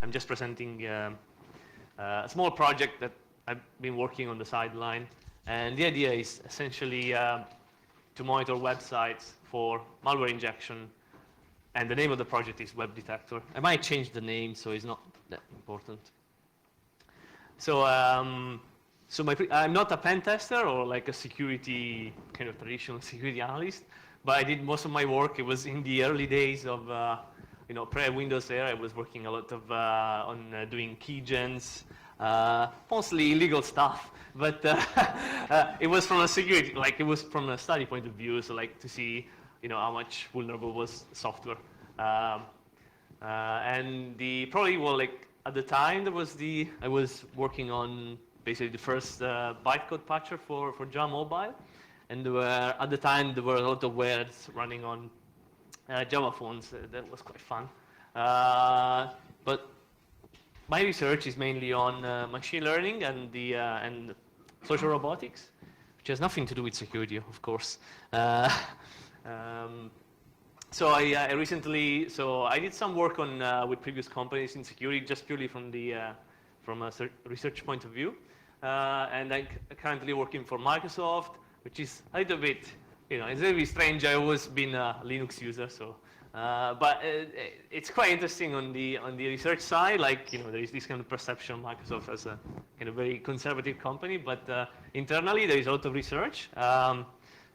I'm just presenting a small project that I've been working on the sideline. And the idea is essentially to monitor websites for malware injection. And the name of the project is Web Detector. I might change the name, so it's not that important. So, I'm not a pen tester or like a security, kind of traditional security analyst, but I did most of my work. It was in the early days of, pre-Windows era. I was working a lot of on doing keygens, mostly illegal stuff. But it was from a security, like it was from a study point of view, so like to see, how much vulnerable was software. And the probably, well, like at the time I was working on basically the first bytecode patcher for Java Mobile, and at the time there were a lot of wares running on Java phones. That was quite fun. But my research is mainly on machine learning and social robotics, which has nothing to do with security, of course. So I recently, I did some work on with previous companies in security, just purely from a research point of view, and I'm currently working for Microsoft, which is a little bit, it's a little bit strange. I've always been a Linux user, so, but it's quite interesting on the research side. Like, there is this kind of perception of Microsoft as a kind of very conservative company, but internally there is a lot of research.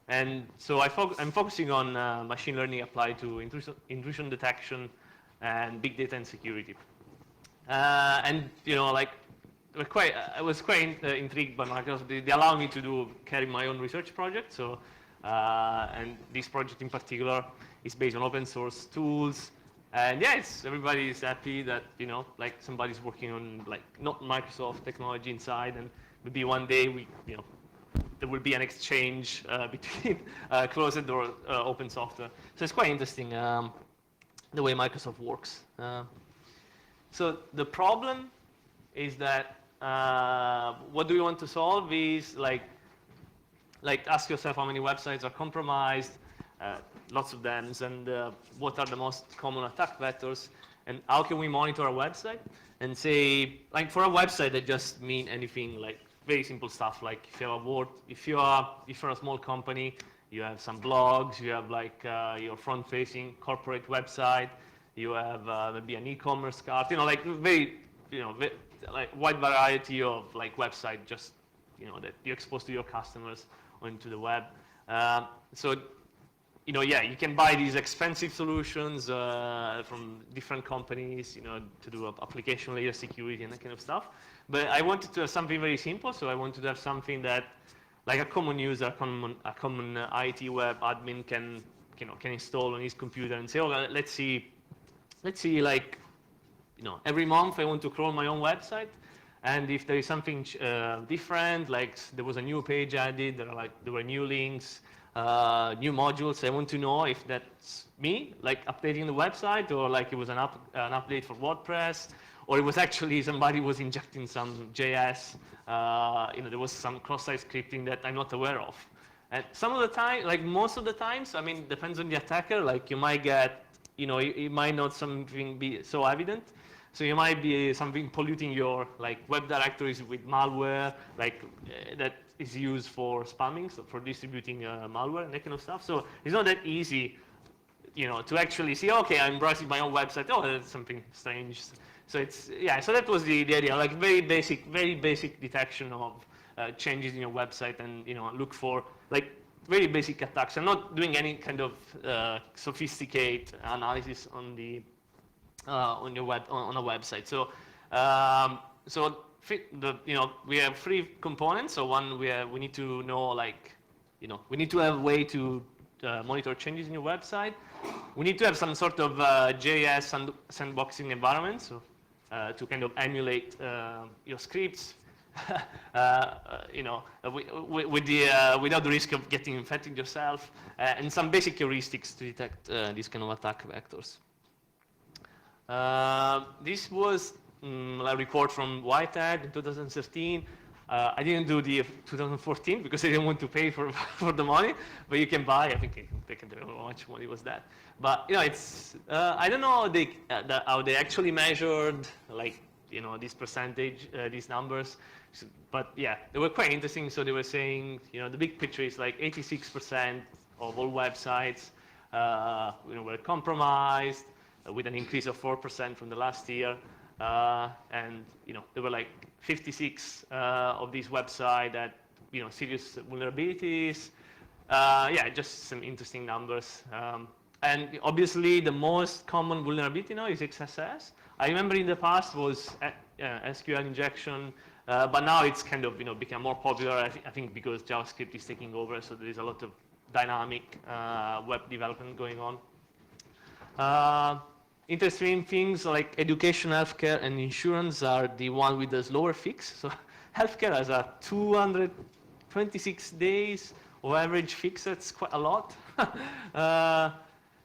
And so I'm focusing on machine learning applied to intrusion detection and big data and security. And like I was quite intrigued by Microsoft. They allow me to carry my own research project. So and this project in particular is based on open source tools. And yeah, everybody is happy that like somebody's working on like not Microsoft technology inside, and maybe one day there will be an exchange between closed door open software. So it's quite interesting the way Microsoft works. So the problem is that what do we want to solve is like ask yourself how many websites are compromised, lots of them, and what are the most common attack vectors, and how can we monitor a website and say, like for a website that just mean anything like very simple stuff, like if you're a small company, you have some blogs, you have like your front-facing corporate website, you have maybe an e-commerce cart, like very, like wide variety of like website just, that you expose to your customers onto the web. So, yeah, you can buy these expensive solutions from different companies, to do application layer security and that kind of stuff. But I wanted to have something very simple, so I wanted to have something that, like a common user, a common IT web admin can install on his computer and say, oh, let's see, like, every month I want to crawl my own website, and if there is something different, like there was a new page added, there were new links, new modules, I want to know if that's me, like updating the website, or like it was an update for WordPress, or it was actually somebody was injecting some JS, there was some cross-site scripting that I'm not aware of. And some of the time, like most of the times, I mean, depends on the attacker, like you might get, it might not something be so evident. So you might be something polluting your like web directories with malware, like that is used for spamming, so for distributing malware and that kind of stuff. So it's not that easy, to actually see, okay, I'm browsing my own website, oh, that's something strange. So so that was the idea, like very basic detection of changes in your website, and look for like very basic attacks. I'm not doing any kind of sophisticated analysis on the on a website. So we have three components. So one, we need to know, like, we need to have a way to monitor changes in your website. We need to have some sort of JS sandboxing environment, so to kind of emulate your scripts, without the risk of getting infected yourself, and some basic heuristics to detect these kind of attack vectors. This was a report from Whitehead in 2013. I didn't do the 2014 because I didn't want to pay for for the money, but you can buy. I think I can tell you how much money was that. But you know, it's I don't know how they actually measured like this percentage, these numbers. So, but yeah, they were quite interesting. So they were saying the big picture is like 86% of all websites were compromised with an increase of 4% from the last year. And there were like 56 of these websites that serious vulnerabilities. Yeah, just some interesting numbers. And obviously, the most common vulnerability now is XSS. I remember in the past was SQL injection, but now it's kind of become more popular. I think because JavaScript is taking over, so there is a lot of dynamic web development going on. Interesting things like education, healthcare, and insurance are the one with the slower fix. So healthcare has a 226 days of average fix. That's quite a lot.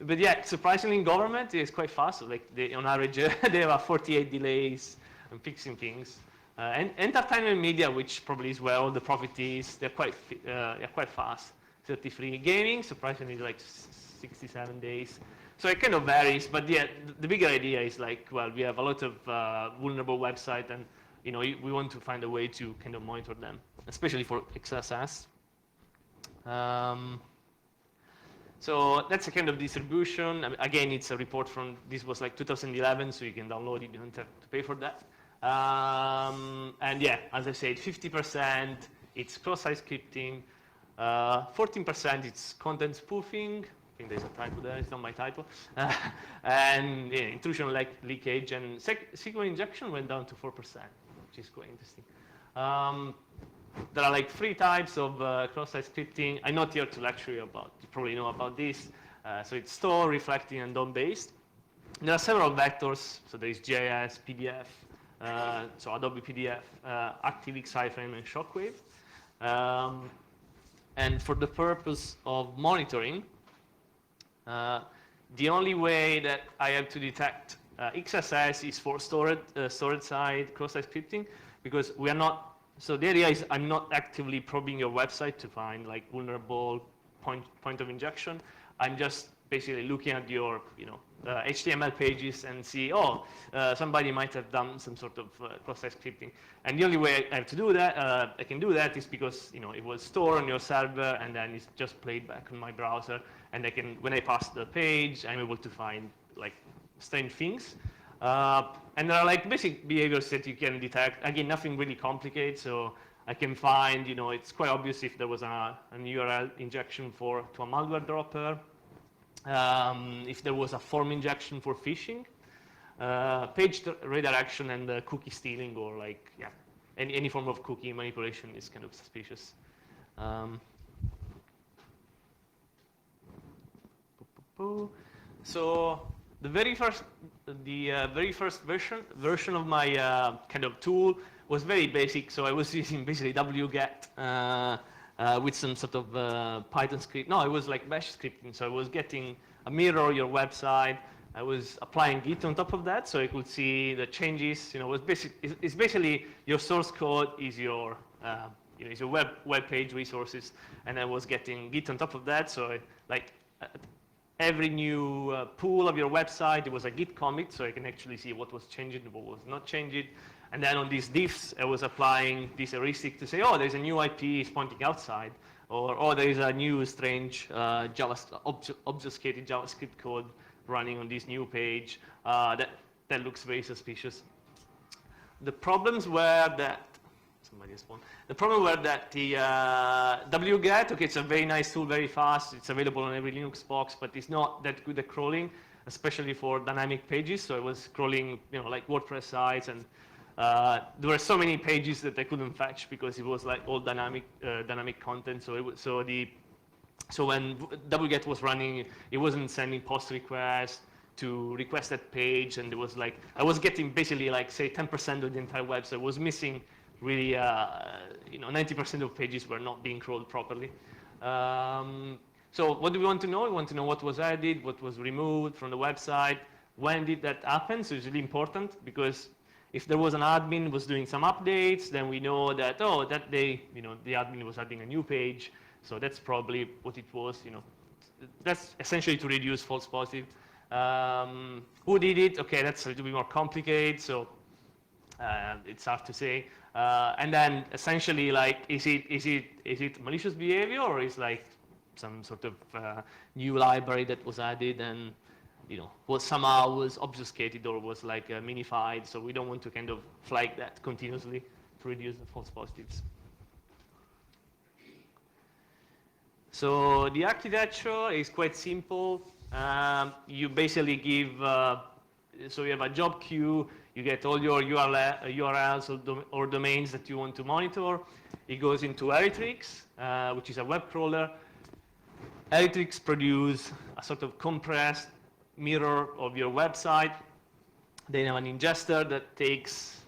But yeah, surprisingly, in government it's quite fast. Like on average, they have 48 delays in fixing things. And entertainment media, which probably is where all the profit is, they're quite fast. 33. Gaming, surprisingly, like 67 days. So it kind of varies, but yeah, the bigger idea is like, well, we have a lot of vulnerable websites, and we want to find a way to kind of monitor them, especially for XSS. So that's a kind of distribution. I mean, again, it's a report from, this was like 2011, so you can download it, you don't have to pay for that. And yeah, as I said, 50% it's cross-site scripting, 14% it's content spoofing. I think there's a typo there, it's not my typo. And yeah, intrusion like leakage, and SQL injection went down to 4%, which is quite interesting. There are like 3 types of cross-site scripting. I'm not here to lecture you about, you probably know about this. So it's store, reflecting, and DOM-based. There are several vectors, so there is GIS, PDF, so Adobe PDF, ActiveX, iframe, and Shockwave. And for the purpose of monitoring, the only way that I have to detect XSS is for storage side cross-site scripting, because we are not. So the idea is I'm not actively probing your website to find like vulnerable point of injection. I'm just basically looking at your HTML pages and see, somebody might have done some sort of cross-site scripting. And the only way I have to do that, I can do that, is because it was stored on your server and then it's just played back on my browser. And when I pass the page, I'm able to find like strange things. And there are like basic behaviors that you can detect. Again, nothing really complicated. So I can find, it's quite obvious if there was an URL injection to a malware dropper. If there was a form injection for phishing, page redirection, and cookie stealing, or like, yeah, any form of cookie manipulation is kind of suspicious. So the very first version of my kind of tool was very basic. So I was using basically wget with some sort of Python script. No, it was like bash scripting. So I was getting a mirror your website. I was applying Git on top of that, so I could see the changes. It's basically your source code is your is your web page resources, and I was getting Git on top of that. So every new pool of your website, there was a Git commit, so I can actually see what was changed and what was not changed. And then on these diffs, I was applying this heuristic to say, there's a new IP is pointing outside, or there is a new strange obfuscated JavaScript code running on this new page that looks very suspicious. The problems were that the wget, okay, it's a very nice tool, very fast. It's available on every Linux box, but it's not that good at crawling, especially for dynamic pages. So I was crawling, like WordPress sites, and there were so many pages that I couldn't fetch because it was like all dynamic content. So when wget was running, it wasn't sending post requests to request that page, and it was like I was getting basically like say 10% of the entire website. I was missing really 90% of pages were not being crawled properly. So what do we want to know? We want to know what was added, what was removed from the website, when did that happen. So it's really important, because if there was an admin was doing some updates, then we know that, oh, that day, the admin was adding a new page. So that's probably what it was, That's essentially to reduce false positive. Who did it? Okay, that's a little bit more complicated. So it's hard to say. And then essentially, like, is it malicious behavior, or is like some sort of new library that was added and was obfuscated or was like minified? So we don't want to kind of flag that continuously to reduce the false positives. So the architecture is quite simple. You basically give, so you have a job queue, you get all your URLs or domains that you want to monitor. It goes into Eritrix, which is a web crawler. Eritrix produce a sort of compressed mirror of your website. They have an ingester that takes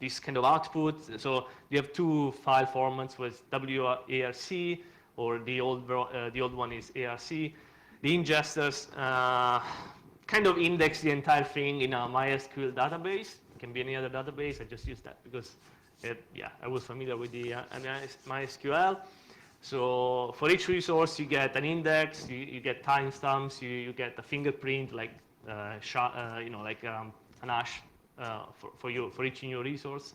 this kind of output. So you have two file formats with WARC, or the old one is ARC. The ingesters kind of index the entire thing in a MySQL database. It can be any other database. I just use that because, I was familiar with the MySQL. So for each resource, you get an index, you get timestamps, you get a fingerprint, like an hash for each new resource.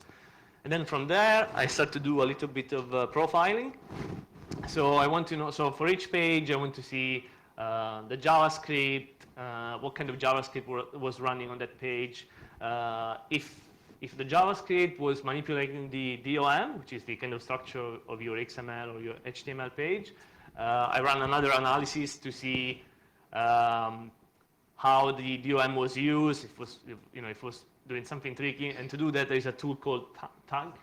And then from there, I start to do a little bit of profiling. So I want to know, so for each page, I want to see the JavaScript, what kind of JavaScript was running on that page. If the JavaScript was manipulating the DOM, which is the kind of structure of your XML or your HTML page, I run another analysis to see how the DOM was used, if it was doing something tricky. And to do that, there is a tool called tag.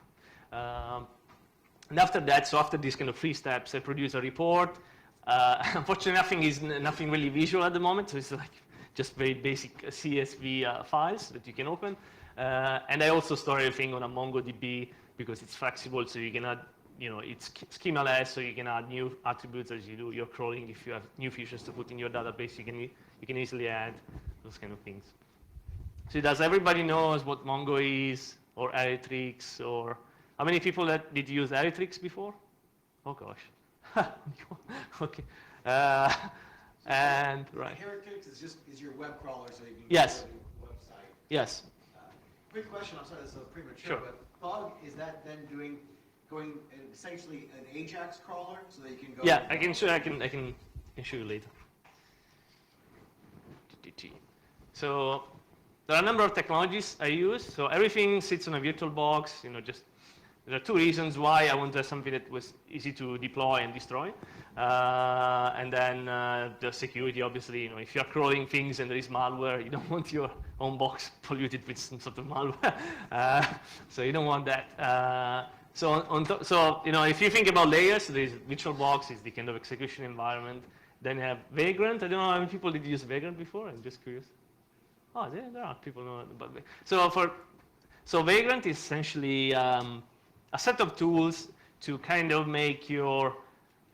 And after that, so after these kind of 3 steps, I produce a report. Unfortunately, nothing really visual at the moment, so it's like just very basic CSV files that you can open. And I also store everything on a MongoDB because it's flexible, so you can add, it's schemaless, so you can add new attributes as you do your crawling. If you have new features to put in your database, you can easily add those kind of things. So does everybody knows what Mongo is, or Eritrix, or how many people did use Eritrix before? Oh gosh. Okay. And right. Eritrix is your web crawler, so you can yes. go to your website. Yes. Quick question. I'm sorry, this is premature, Sure. but bug, is that then going essentially an Ajax crawler, so that you can go? Yeah, I can show you later. So there are a number of technologies I use. So everything sits on a virtual box. There are 2 reasons why I want to have something that was easy to deploy and destroy. And then the security, obviously, if you're crawling things and there is malware, you don't want your own box polluted with some sort of malware. So you don't want that. So if you think about layers, there is VirtualBox is the kind of execution environment. Then you have Vagrant. I don't know how many people did use Vagrant before. I'm just curious. Oh, there are people know about Vagrant. So Vagrant is essentially a set of tools to kind of make your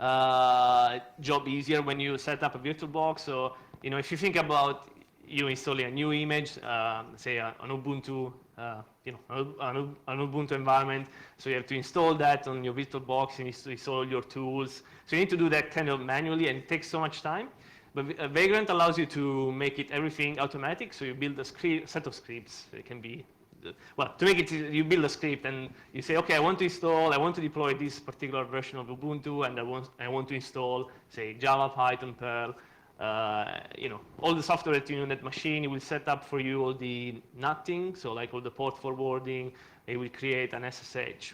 job easier when you set up a VirtualBox. So if you think about you installing a new image, say an Ubuntu, an Ubuntu environment, so you have to install that on your VirtualBox, you need to install your tools. So you need to do that kind of manually, and it takes so much time. But Vagrant allows you to make everything automatic. So you build a set of scripts. It can be, well, to make it, you build a script and you say, okay, I want to deploy this particular version of Ubuntu, and I want to install, say, Java, Python, Perl, all the software that you need on that machine. It will set up for you all the nutting, so like all the port forwarding. It will create an SSH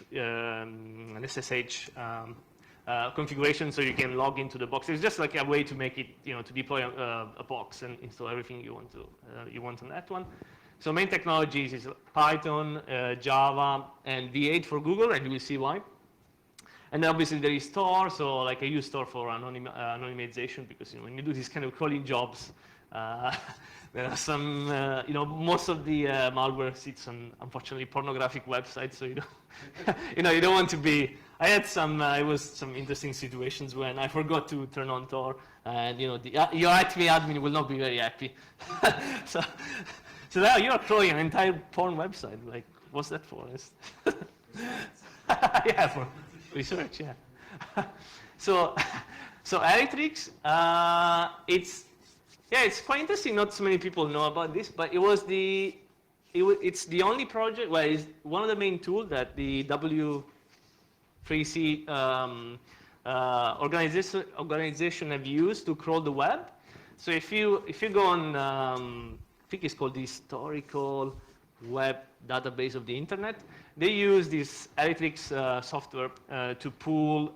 configuration, so you can log into the box. It's just like a way to make it, to deploy a box and install everything you want on that one. So main technologies is Python, Java, and V8 for Google, and you will see why. And then obviously there is Tor, so like I use Tor for anonymization, because when you do these kind of crawling jobs, there are some, most of the malware sits on, unfortunately, pornographic websites, so you don't, you don't want to be. I had some interesting situations when I forgot to turn on Tor, and your IT admin will not be very happy. So now you are crawling an entire porn website. Like, what's that for? Yeah, for research, yeah. So, so Elytrix, it's quite interesting. Not so many people know about this, but it's the only project, well, it's one of the main tools that the W3C organization have used to crawl the web. So if you go on, I think it's called the Historical Web Database of the Internet, they use this Elytrix software to pull,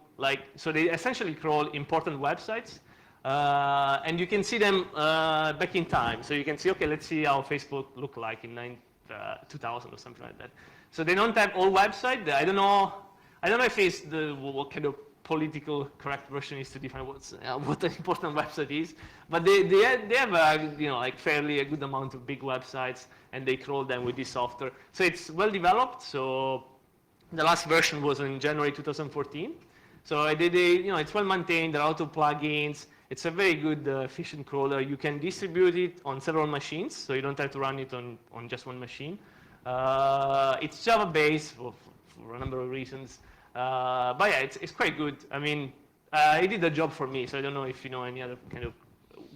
so they essentially crawl important websites. And you can see them back in time. So you can see, okay, let's see how Facebook looked like in 2000 or something like that. So they don't have all website. I don't know if it's what kind of political correct version is to define what an important website is, but they have like fairly a good amount of big websites, and they crawl them with this software. So it's well developed. So the last version was in January 2014. So it's well maintained. There are auto plugins. It's a very good, efficient crawler. You can distribute it on several machines, so you don't have to run it on just one machine. It's Java-based for a number of reasons. But yeah, it's quite good. I mean, it did the job for me, so I don't know if you know any other kind of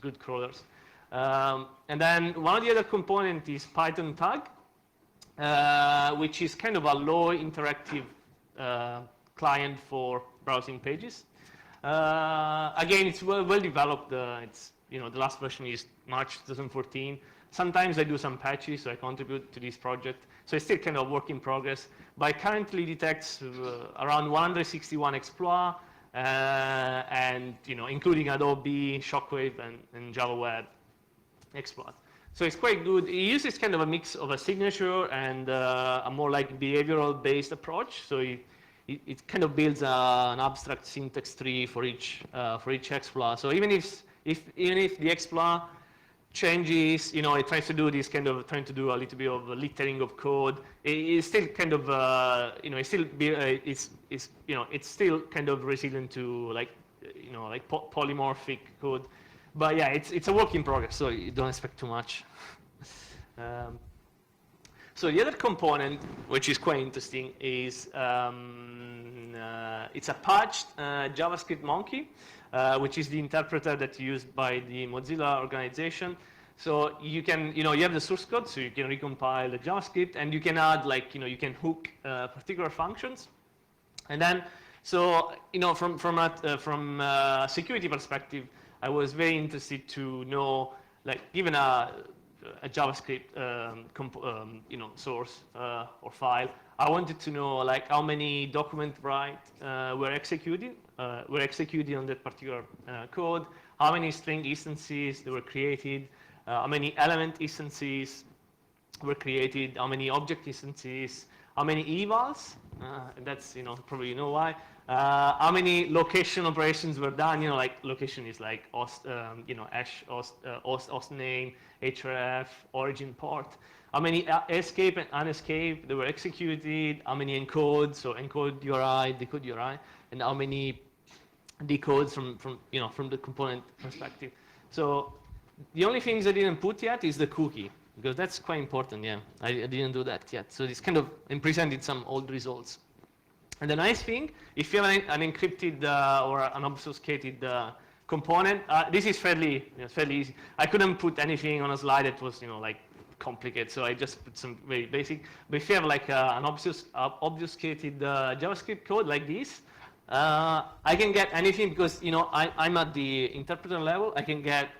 good crawlers. And then one of the other components is Python tag, which is kind of a low interactive client for browsing pages. Again, it's well developed. The last version is March 2014. Sometimes I do some patches, so I contribute to this project. So it's still kind of work in progress. But it currently detects around 161 exploits, and including Adobe, Shockwave, and Java Web exploits. So it's quite good. It uses kind of a mix of a signature and a more like behavioral-based approach. So it kind of builds an abstract syntax tree for each exploit. So even if the exploit changes, it tries to do this kind of trying to do a little bit of littering of code. It's still kind of it's still kind of resilient to like polymorphic code. But yeah, it's a work in progress, so you don't expect too much. So the other component, which is quite interesting, is it's a patched JavaScript monkey, which is the interpreter that's used by the Mozilla organization. So you can, you have the source code, so you can recompile the JavaScript, and you can add you can hook particular functions, and then from a security perspective, I was very interested to know, given a JavaScript source or file, I wanted to know how many document write were executed on that particular code, how many string instances they were created, how many element instances were created, how many object instances, how many evals, and that's probably you know why. How many location operations were done? Location is like host, hash, host name, href, origin port. How many escape and unescape they were executed? How many encodes? So encode URI, decode URI, and how many decodes from the component perspective. So the only things I didn't put yet is the cookie, because that's quite important. Yeah, I didn't do that yet. So it's kind of presented some old results. And the nice thing, if you have an encrypted or an obfuscated component, this is fairly easy. I couldn't put anything on a slide that was complicated, so I just put some very basic. But if you have an obfuscated JavaScript code like this, I can get anything because I'm at the interpreter level. I can get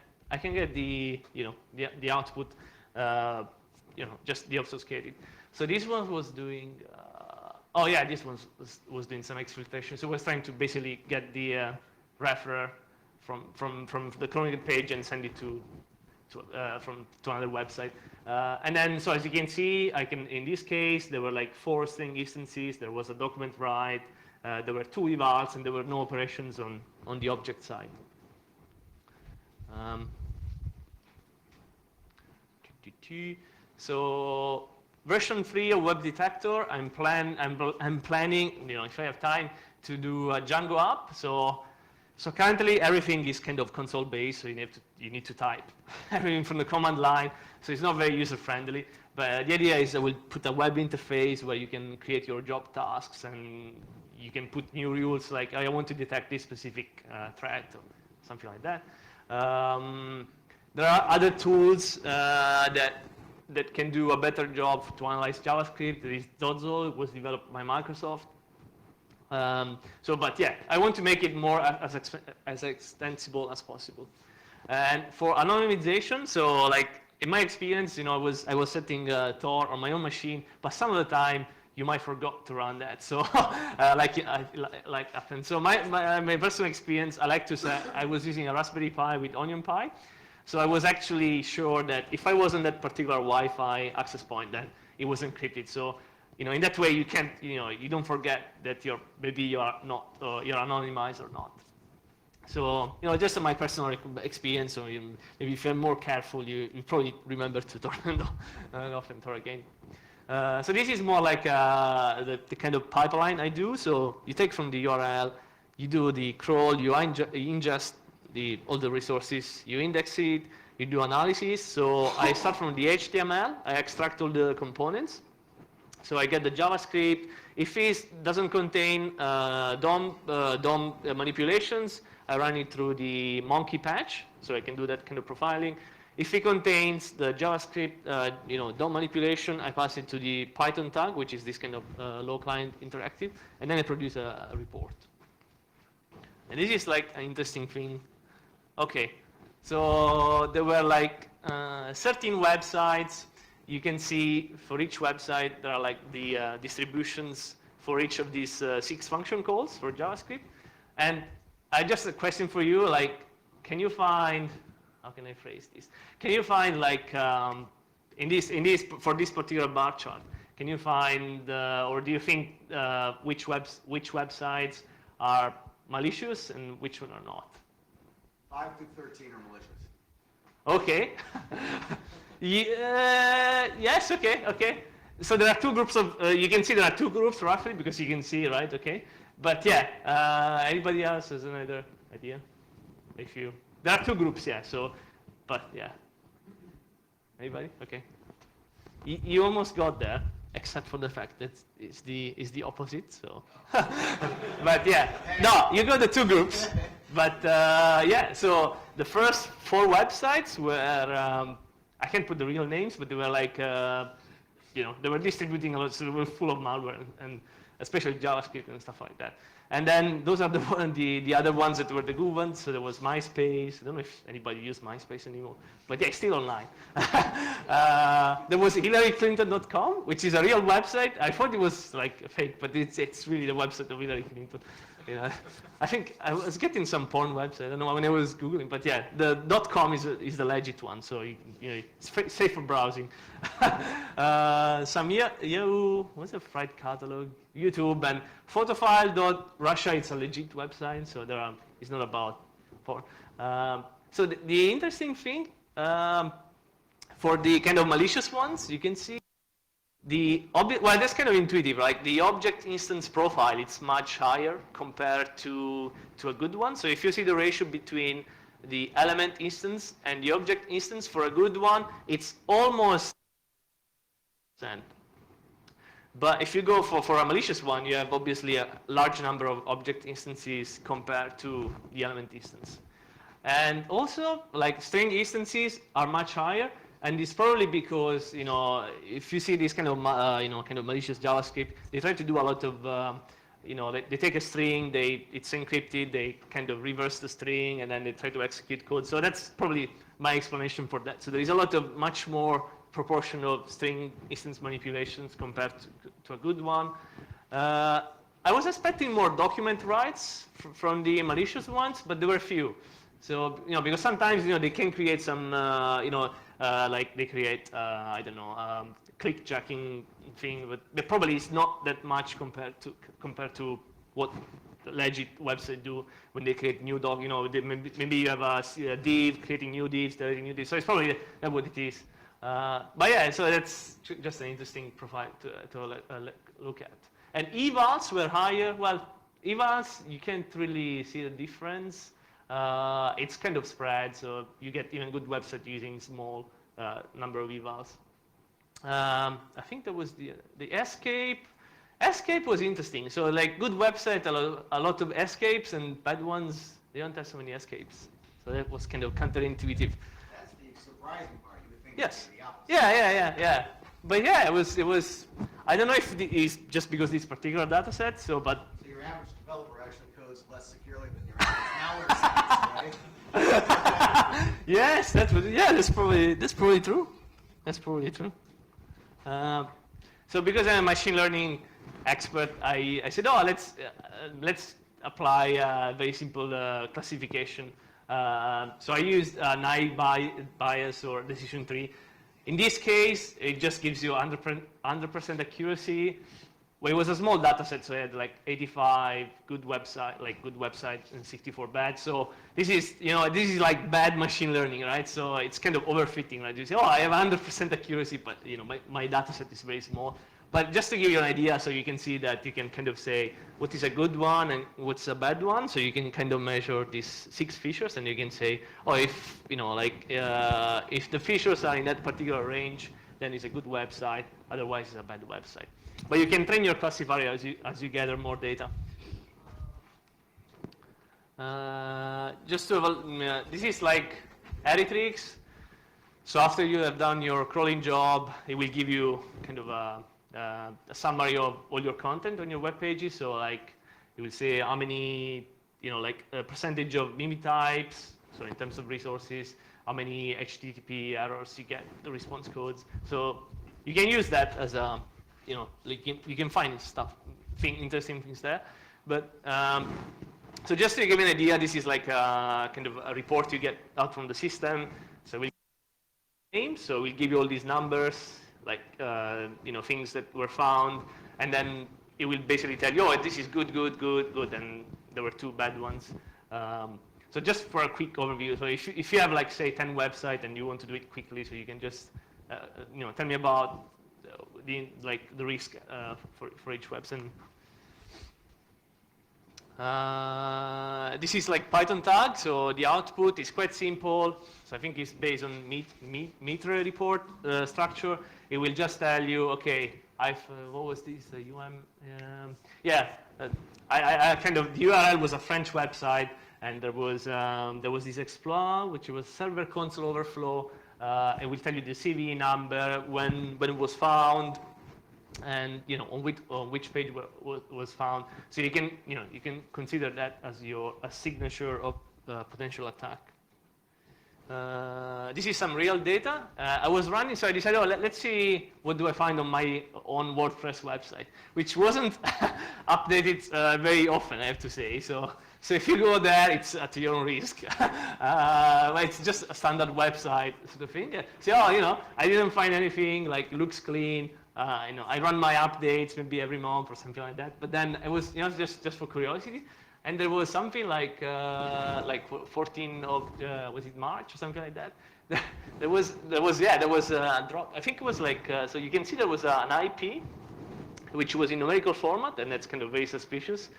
the the output, just the obfuscated. So this one was doing. Oh yeah, this one was doing some exfiltration. So it was trying to basically get the referrer from the chronicle page and send it to another website. And then, so as you can see, in this case, there were 4 string instances. There was a document write. There were 2 evals, and there were no operations on the object side. So version 3 of Web Detector, I'm planning, if I have time, to do a Django app. So So currently everything is kind of console based, so you need to type everything from the command line. So it's not very user friendly. But the idea is I will put a web interface where you can create your job tasks and you can put new rules like I want to detect this specific threat or something like that. There are other tools that can do a better job to analyze JavaScript. There is Dozo, it was developed by Microsoft. But yeah, I want to make it more as extensible as possible. And for anonymization, so like in my experience, I was setting Tor on my own machine, but some of the time you might forgot to run that. So like happened. So my personal experience, I like to say I was using a Raspberry Pi with Onion Pi. So I was actually sure that if I was on that particular Wi-Fi access point, then it was encrypted. So in that way, you can't, you don't forget that maybe you are not, you're anonymized or not. So, just my personal experience, so maybe if you're more careful, you probably remember to turn off and Tor again. So this is more like the kind of pipeline I do. So you take from the URL, you do the crawl, you ingest all the resources, you index it, you do analysis. So I start from the HTML, I extract all the components. So I get the JavaScript. If it doesn't contain DOM manipulations, I run it through the monkey patch, so I can do that kind of profiling. If it contains the JavaScript, DOM manipulation, I pass it to the Python tag, which is this kind of low client interactive, and then I produce a report. And this is like an interesting thing. Okay, so there were like 13 websites. You can see for each website there are like the distributions for each of these 6 function calls for JavaScript. And I just a question for you, like, can you find, how can I phrase this? Can you find like for this particular bar chart, can you find or do you think which websites are malicious and which one are not? 5 to 13 are malicious. Okay. Yes, okay. So there are 2 groups of, you can see there are 2 groups roughly because you can see, right, okay? But yeah, anybody else has another idea? There are 2 groups, yeah, so, but yeah. Anybody? Okay. You almost got there, except for the fact that it's the opposite, so. But yeah, no, you got the 2 groups. But yeah, so the first 4 websites were, I can't put the real names, but they were like, they were distributing a lot, so they were full of malware, and especially JavaScript and stuff like that. And then those are the other ones that were the good ones. So there was MySpace. I don't know if anybody used MySpace anymore, but yeah, it's still online. There was HillaryClinton.com, which is a real website. I thought it was like fake, but it's really the website of Hillary Clinton. I think I was getting some porn website. I don't know when I was Googling, but yeah, the .com is the legit one, so it's safe for browsing. Some Yahoo, what's the Fright catalog? YouTube and Photofile.Russia. It's a legit website, so it's not about porn. So the interesting thing for the kind of malicious ones, you can see. Well, that's kind of intuitive, right? The object instance profile, it's much higher compared to a good one. So if you see the ratio between the element instance and the object instance for a good one, it's almost 10%. But if you go for a malicious one, you have obviously a large number of object instances compared to the element instance. And also, like string instances are much higher. And it's probably because, if you see this kind of, kind of malicious JavaScript, they try to do a lot of, they take a string, it's encrypted, they kind of reverse the string, and then they try to execute code. So that's probably my explanation for that. So there is a lot of much more proportion of string instance manipulations compared to a good one. I was expecting more document writes from the malicious ones, but there were few. So, because sometimes, they can create some, like they create, I don't know, click-jacking thing, but probably it's not that much compared to what the legit website do when they create new doc. Maybe you have a div, creating new divs, deleting new divs. So it's probably that's what it is. But yeah, so that's just an interesting profile to look at. And evals were higher. Well, evals, you can't really see the difference. It's kind of spread, so you get even good website using small number of evals. I think there was the escape. Escape was interesting. So like good website, a lot of escapes, and bad ones, they don't have so many escapes. So that was kind of counterintuitive. That's the surprising part. You would think Yes. it'd be the opposite. Yeah. But yeah, it was. I don't know if it's just because this particular data set. So your average developer actually codes less securely than your average malware scientist, right? yes, that's probably true. That's probably true. So because I'm a machine learning expert, I said, oh, let's apply a very simple classification. So I used naive bias or decision tree. In this case, it just gives you 100% accuracy. Well, it was a small data set, so I had like 85 good websites and 64 bad. So this is like bad machine learning, right? So it's kind of overfitting, right? You say, oh, I have 100% accuracy, but my data set is very small. But just to give you an idea, so you can see that you can kind of say what is a good one and what's a bad one. So you can kind of measure these 6 features, and you can say, oh, if if the features are in that particular range, then it's a good website. Otherwise, it's a bad website. But you can train your classifier as you gather more data. This is like Eritrix. So after you have done your crawling job, it will give you kind of a summary of all your content on your web pages. So like it will say how many, like a percentage of MIME types. So in terms of resources, how many HTTP errors you get, the response codes. So you can use that as a, like you can find interesting things there. But so just to give you an idea, this is like a kind of a report you get out from the system. So we'll name, so we'll give you all these numbers, like things that were found, and then it will basically tell you, oh, this is good, and there were 2 bad ones. So just for a quick overview, so if you have like say 10 websites and you want to do it quickly, so you can just tell me about the risk for each website. This is like Python tag, so the output is quite simple. So I think it's based on meter report structure. It will just tell you, okay, what was this? I kind of, the URL was a French website, and there was this exploit, which was server console overflow. It will tell you the CVE number, when it was found, and on which page was found. So you can consider that as a signature of potential attack. This is some real data. I was running, so I decided, oh, let's see what do I find on my own WordPress website, which wasn't updated very often, I have to say. So if you go there, it's at your own risk. It's just a standard website sort of thing. So I didn't find anything, like looks clean. I run my updates maybe every month or something like that. But then it was just for curiosity. And there was something like 14 of was it March or something like that. there was a drop. I think it was like so you can see there was an IP which was in numerical format, and that's kind of very suspicious.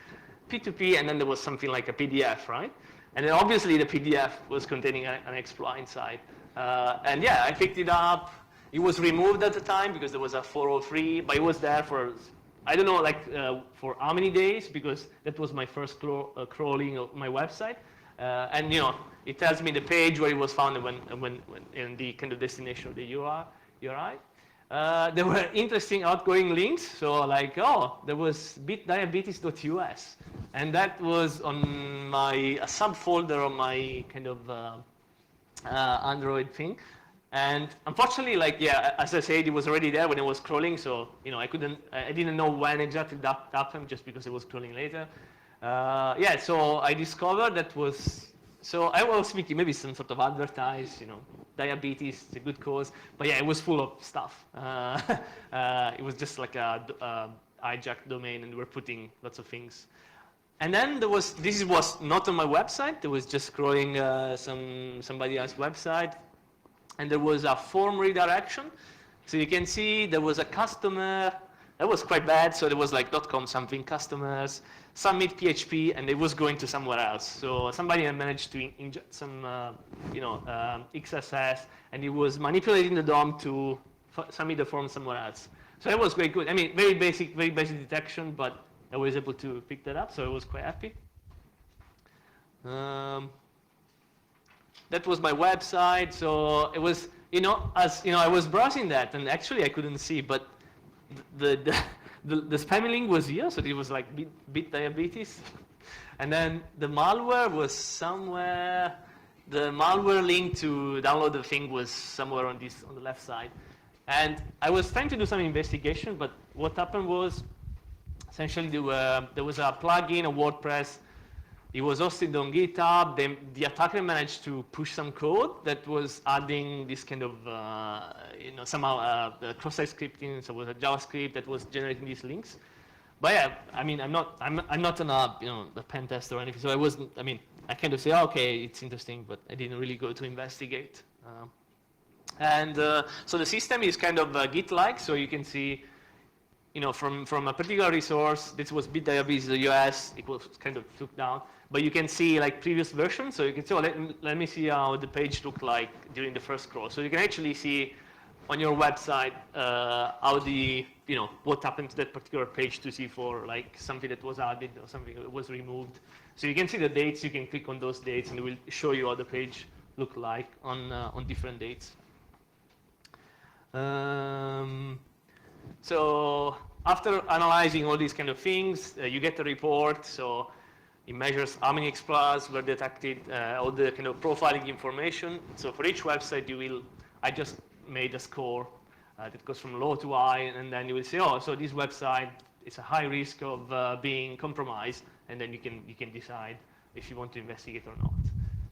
P2P, and then there was something like a PDF, right? And then obviously the PDF was containing an exploit inside. And yeah, I picked it up. It was removed at the time because there was a 403, but it was there for, I don't know, for how many days, because that was my first crawling of my website. And it tells me the page where it was found and when in the kind of destination of the URI. There were interesting outgoing links. So there was bitdiabetes.us, and that was on a subfolder on my kind of Android thing. And unfortunately, as I said, it was already there when it was crawling. So I didn't know when exactly that happened, just because it was crawling later. So I discovered that was. So I was thinking maybe some sort of advertise, diabetes, it's a good cause. But yeah, it was full of stuff. It was just like a hijacked domain, and we were putting lots of things. And then this was not on my website. It was just scrolling somebody else's website. And there was a form redirection. So you can see there was a customer that was quite bad. So there was like .com something customers, submit PHP, and it was going to somewhere else. So somebody had managed to inject some, XSS, and he was manipulating the DOM to submit the form somewhere else. So that was quite good. I mean, very basic detection, but I was able to pick that up, so I was quite happy. That was my website. So it was, I was browsing that, and actually I couldn't see, but the spam link was here, so it was like bit diabetes. And then the malware was somewhere. The malware link to download the thing was somewhere on the left side. And I was trying to do some investigation, but what happened was, essentially there was a plugin, a WordPress. It was hosted on GitHub. The attacker managed to push some code that was adding this kind of, somehow cross-site scripting. So it was a JavaScript that was generating these links. But yeah, I mean, I'm not a pen tester or anything. So I wasn't. I mean, I kind of say, oh, okay, it's interesting, but I didn't really go to investigate. So the system is kind of Git-like. So you can see, from a particular resource, this was BitDiabetes US, it was kind of took down. But you can see like previous versions, so you can say, let me see how the page looked like during the first scroll. So you can actually see on your website how what happened to that particular page to see for like something that was added or something that was removed. So you can see the dates, you can click on those dates, and it will show you how the page looked like on different dates. So after analyzing all these kind of things, you get a report. So it measures how many exploits were detected, all the kind of profiling information. So for each website, I just made a score that goes from low to high, and then you will say, oh, so this website is a high risk of being compromised, and then you can decide if you want to investigate or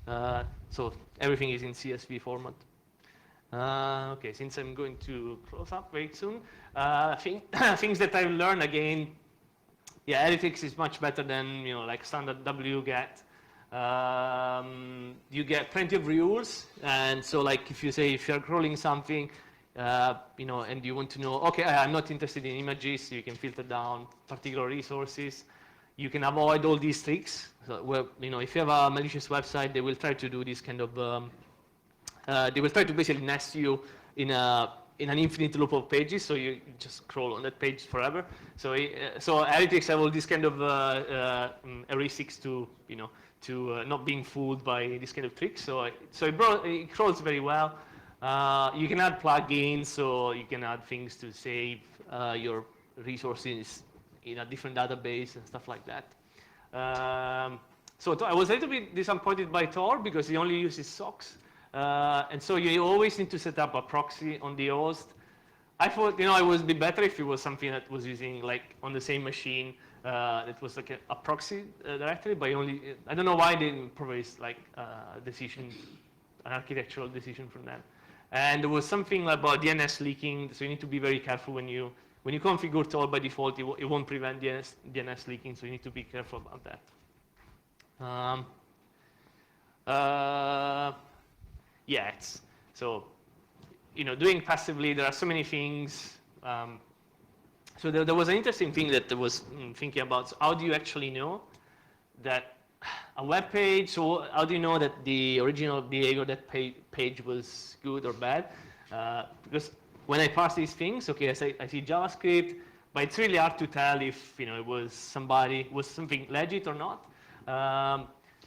not. So everything is in CSV format. Okay, since I'm going to close up very soon, things that I've learned again, yeah, Heretics is much better than like standard wget. You get plenty of rules, and so like if you're crawling something, and you want to know, okay, I'm not interested in images, so you can filter down particular resources. You can avoid all these tricks. So where, if you have a malicious website, they will try to do this kind of. They will try to basically nest you in an infinite loop of pages, so you just scroll on that page forever. So heretics have all these kind of heuristics to not being fooled by this kind of tricks. So it crawls very well. You can add plugins, so you can add things to save your resources in a different database and stuff like that. So I was a little bit disappointed by Tor because he only uses socks. And so you always need to set up a proxy on the host. I thought, it would be better if it was something that was using like on the same machine that was like a proxy directly, but I don't know why they didn't provide like an architectural decision from that. And there was something about DNS leaking, so you need to be very careful when you configure Tor by default, it won't prevent DNS leaking, so you need to be careful about that. Yeah, doing passively, there are so many things. So there was an interesting thing that I was thinking about. So how do you actually know that a web page, so how do you know that the original behavior of that page was good or bad? Because when I parse these things, okay, I see JavaScript, but it's really hard to tell if it was something legit or not.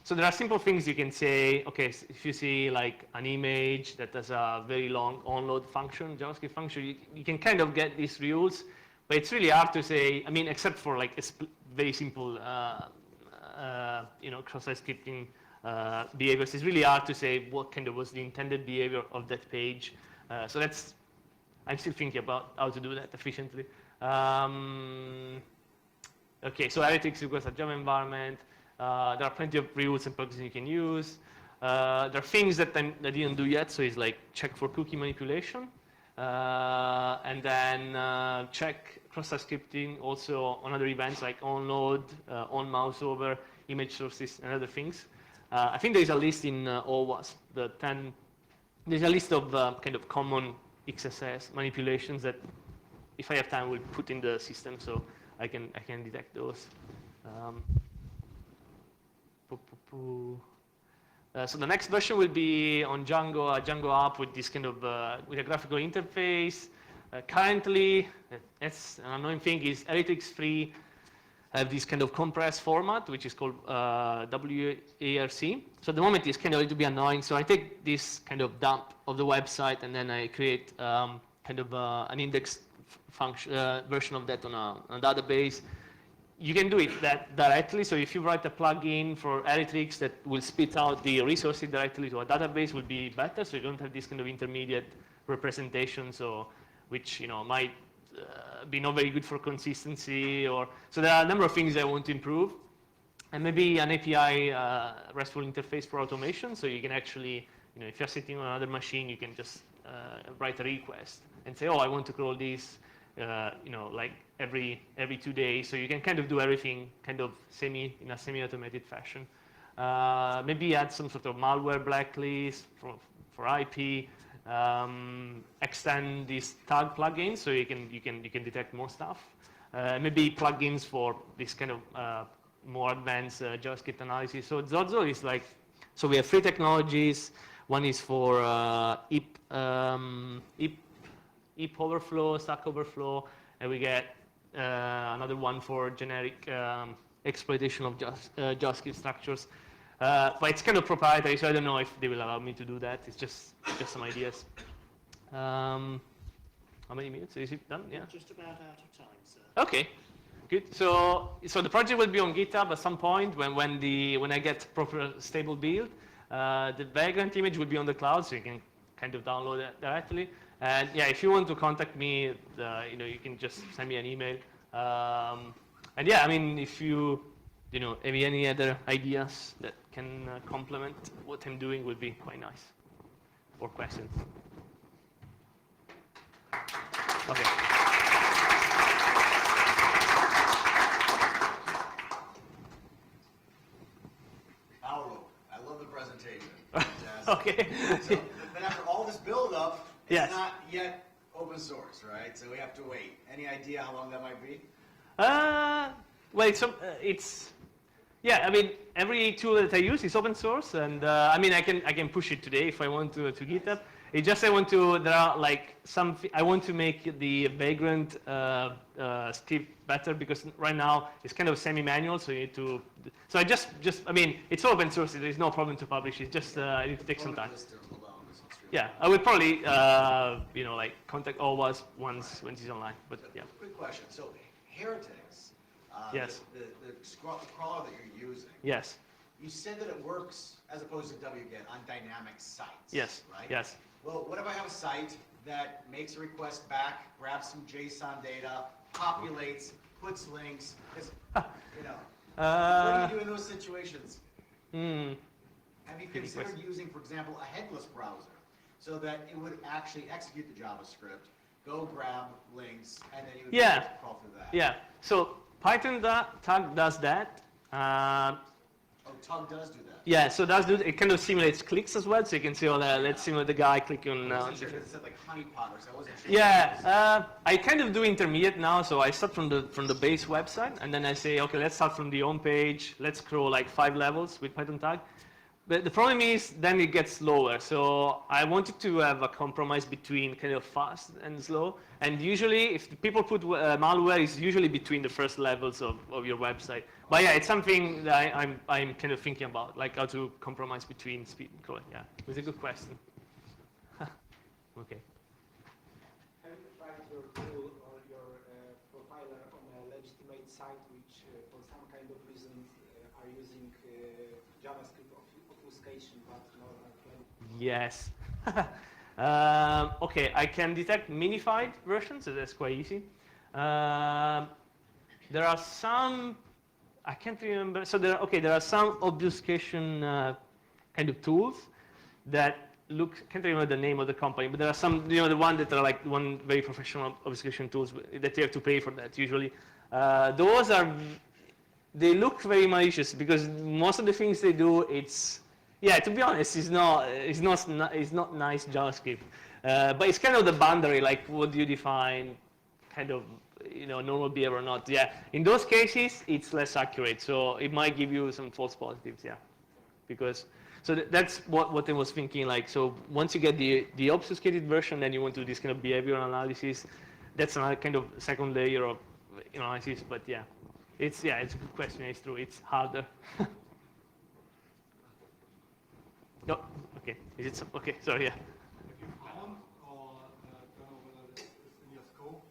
So there are simple things you can say. Okay, so if you see like an image that has a very long onload function, JavaScript function, you can kind of get these rules, but it's really hard to say. I mean, except for like a very simple, cross-site scripting behaviors, it's really hard to say what kind of was the intended behavior of that page. So I'm still thinking about how to do that efficiently. Okay, so heretics equals a Java environment. There are plenty of rules and plugins you can use. There are things that I didn't do yet, so it's like check for cookie manipulation. And then check cross-site scripting also on other events like onload, on mouse over, image sources, and other things. I think there is a list in OWASP, there's a list of kind of common XSS manipulations that if I have time, will put in the system so I can detect those. So the next version will be on Django, a Django app with this kind of with a graphical interface. Currently, that's an annoying thing is Elytrix-free have this kind of compressed format, which is called WARC. So at the moment, it's kind of a little bit annoying. So I take this kind of dump of the website, and then I create kind of an index function version of that on a database. You can do it directly. So if you write a plugin for Elytrix that will spit out the resources directly to a database, will be better. So you don't have this kind of intermediate representation, so which might be not very good for consistency. So there are a number of things I want to improve, and maybe an API RESTful interface for automation. So you can actually, if you're sitting on another machine, you can just write a request and say, oh, I want to crawl this. Like every 2 days, so you can kind of do everything kind of in a semi-automated fashion. Maybe add some sort of malware blacklist for IP. Extend these tag plugins so you can detect more stuff. Maybe plugins for this kind of more advanced JavaScript analysis. So Zozo is like, so we have 3 technologies. One is for heap overflow, Stack Overflow, and we get another one for generic exploitation of JavaScript structures. But it's kind of proprietary, so I don't know if they will allow me to do that. It's just some ideas. How many minutes? Is it done? Yeah. Just about out of time, sir. Okay. Good. So the project will be on GitHub at some point when I get proper stable build. The vagrant image will be on the cloud, so you can kind of download it directly. And yeah, if you want to contact me, you can just send me an email. And yeah, I mean, if you have any other ideas that can complement what I'm doing, would be quite nice. Or questions. Okay. Paolo, I love the presentation. Okay. So, but after all this build-up, it's Yes. not yet open source, right? So we have to wait. Any idea how long that might be? Well, yeah. I mean, every tool that I use is open source, and I mean, I can push it today if I want to GitHub. It's just I want to make the vagrant script better, because right now it's kind of semi-manual, so you need to. So I mean, it's open source. There is no problem to publish. It's just I need to take some time. Yeah, I will probably like contact OWASP once it's online. But yeah. Quick question. So Heretics, Yes. the crawler that you're using. Yes. You said that it works as opposed to wget on dynamic sites. Yes. Right. Yes. Well, what if I have a site that makes a request back, grabs some JSON data, populates, puts links? What do you do in those situations? Have you considered using, for example, a headless browser so that it would actually execute the JavaScript, go grab links, and then you would be able to crawl through that? Yeah. So Python tag does that. Oh, tug does do that. Yeah, so it kind of simulates clicks as well, so you can see, let's simulate the guy clicking on. It said like honeypot, so I wasn't sure. Yeah, I kind of do intermediate now, so I start from the base website, and then I say, okay, let's start from the home page, let's scroll like 5 levels with Python tag. But the problem is, then it gets slower. So I wanted to have a compromise between kind of fast and slow. And usually, if the people put malware, it's usually between the first levels of your website. But yeah, it's something that I'm kind of thinking about, like how to compromise between speed and code. Yeah, it was a good question. Okay. Have you tried your tool or your profiler on a legitimate site which, for some kind of reason, are using JavaScript obfuscation, but not Yes. Okay, I can detect minified versions, so that's quite easy. There are some, I can't remember, so there are some obfuscation kind of tools that can't remember the name of the company, but there are some, the one that are like one very professional obfuscation tools that you have to pay for that usually. They look very malicious because most of the things they do, to be honest, it's not nice JavaScript. But it's kind of the boundary, like what do you define kind of normal behavior or not. Yeah, in those cases, it's less accurate. So it might give you some false positives. Yeah, because that's what I was thinking. Like, so once you get the obfuscated version, then you want to do this kind of behavioral analysis. That's another kind of second layer of analysis. But yeah, it's a good question. It's true. It's harder. No, okay. Is it okay? Sorry. Yeah. Have you found or don't know whether this is in your scope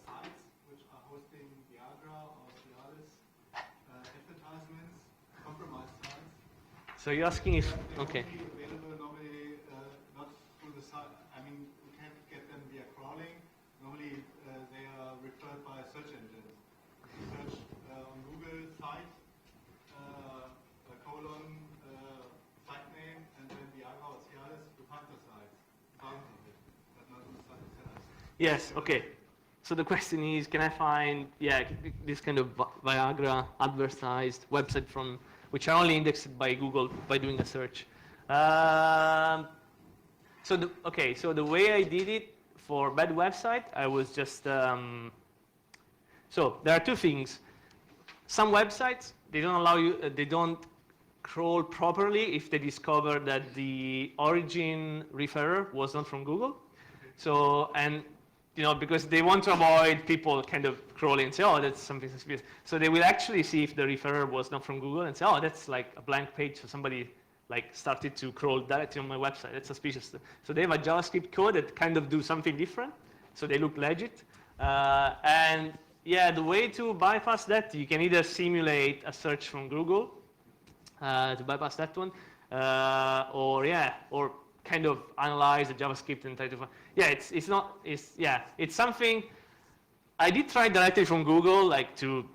sites which are hosting Viagra or Cialis advertisements, compromised sites? So you're asking if okay. Only available normally not through the site. I mean, we can't get them via crawling. Normally they are referred by search engines. You search on Google site. Site name and then Viagra or Cialis, you find the sites. Found it, but not the site itself. Yes, okay. So the question is, can I find, this kind of Viagra advertised website which are only indexed by Google by doing a search? So the way I did it for bad website, I was just, so there are two things. Some websites, they don't allow you, they don't crawl properly if they discover that the origin referrer was not from Google. So, and because they want to avoid people kind of crawling and say, oh, that's something suspicious. So they will actually see if the referrer was not from Google and say, oh, that's like a blank page. So somebody like started to crawl directly on my website. That's suspicious. So they have a JavaScript code that kind of do something different. So they look legit. And yeah, the way to bypass that, you can either simulate a search from Google to bypass that one, or kind of analyze the JavaScript and try to find. Yeah, it's something. I did try directly from Google, like to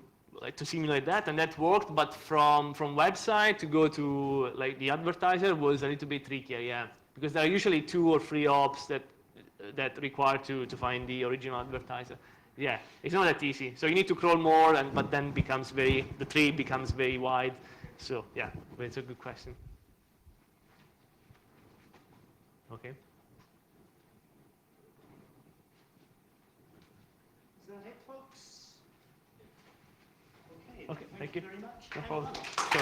simulate that, and that worked. But from website to go to like the advertiser was a little bit trickier. Yeah, because there are usually 2 or 3 ops that require to find the original advertiser. Yeah, it's not that easy. So you need to crawl more, but then the tree becomes very wide. So yeah, but it's a good question. Okay. Is that it, folks? Okay, Okay, thank you very much. No problem. Sure.